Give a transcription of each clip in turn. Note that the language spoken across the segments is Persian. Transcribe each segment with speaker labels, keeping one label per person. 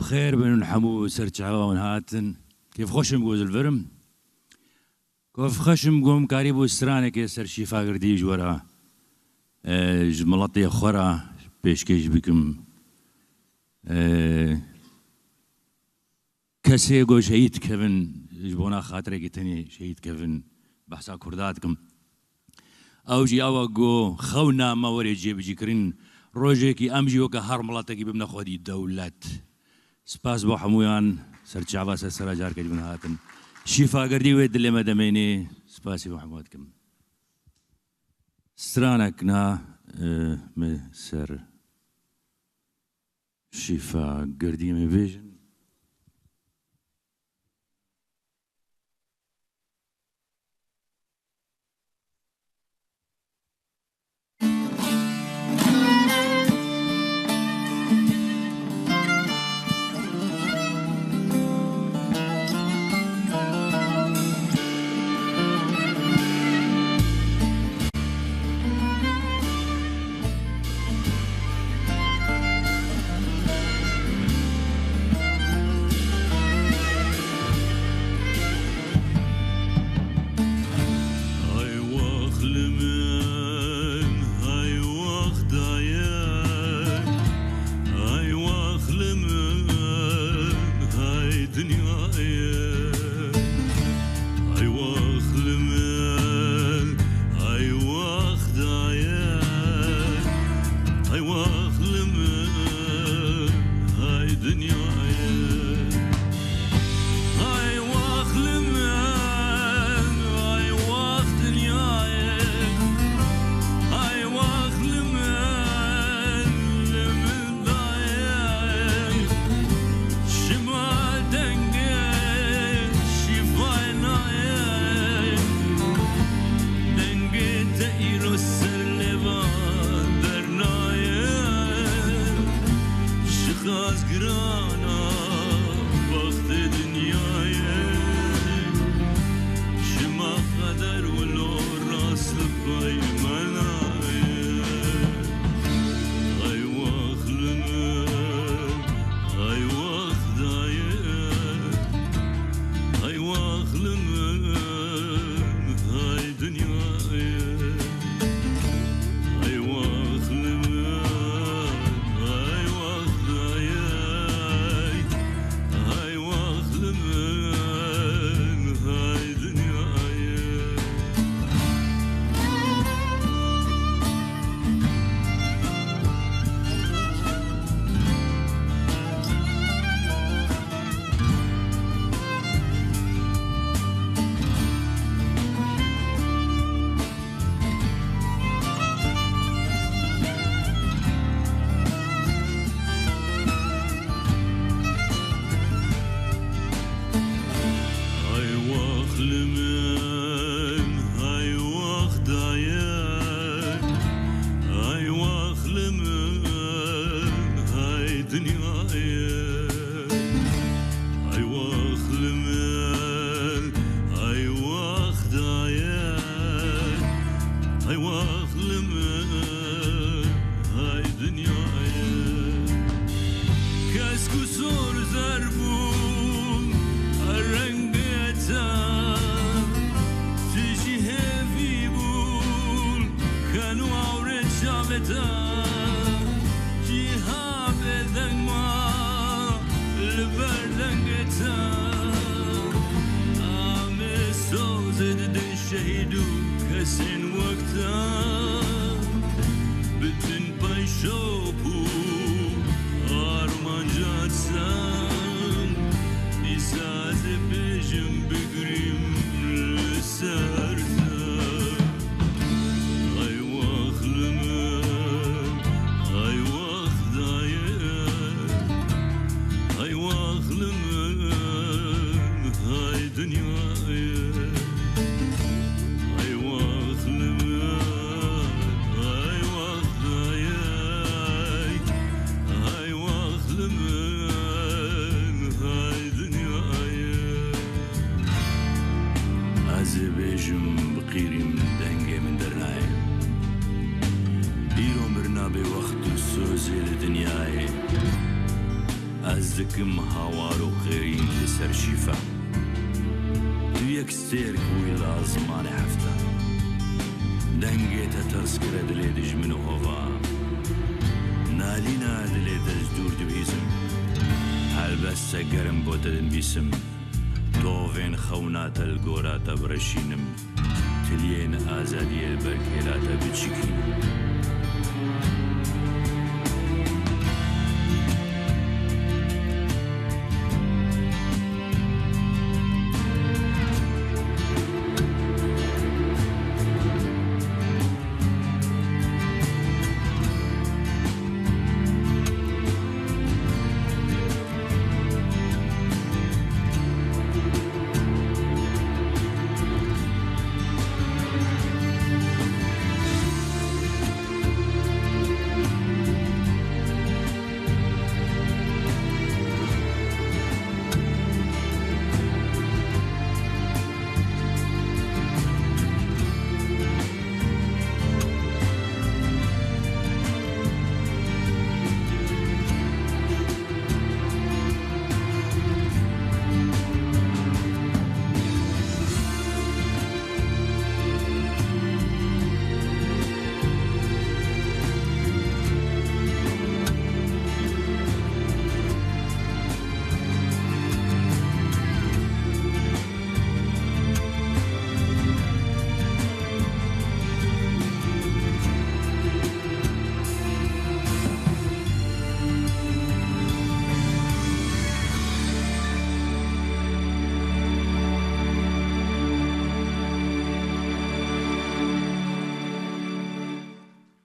Speaker 1: بخير بن حمو سرچاون هاتن كيف خوشم جوز الفرم كيف خشم قوم كاريبو استرانه كي سر شفا قردي جورا جملطي خورا بيشكيش بكم كسي جو شهيد كيفن جبونا خاطري كتني شهيد كيفن بحثا كرداتكم او جي او جو خونا ما وري جيب جيكرين روجيكي امجي وكا هار ملاتكي بمنا خودي دولات سپاس بو حمویان سرچاوا سر جار کے جبن هاتن شفا گردی وید دل مدمینی سپاسی بو حمواتكم سترانك نا سر شفا گردی می ویژن
Speaker 2: dünyaya ay vaxlımın
Speaker 1: از دکم هاوار و خیرین لسر شیفا تو یک سیر کوی لازمان هفته دنگت ترس کرد دلی دجمن و هوا نالینا دلی دزدور دبیسم هل بس گرم بودن بیسم توفين خونات الجورات برشينم تلين آزادي البركيلات بتشكي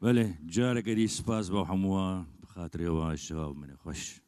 Speaker 1: بله جارك دي سپاس با هەمووە بخاترەوە شەواب منە خۆش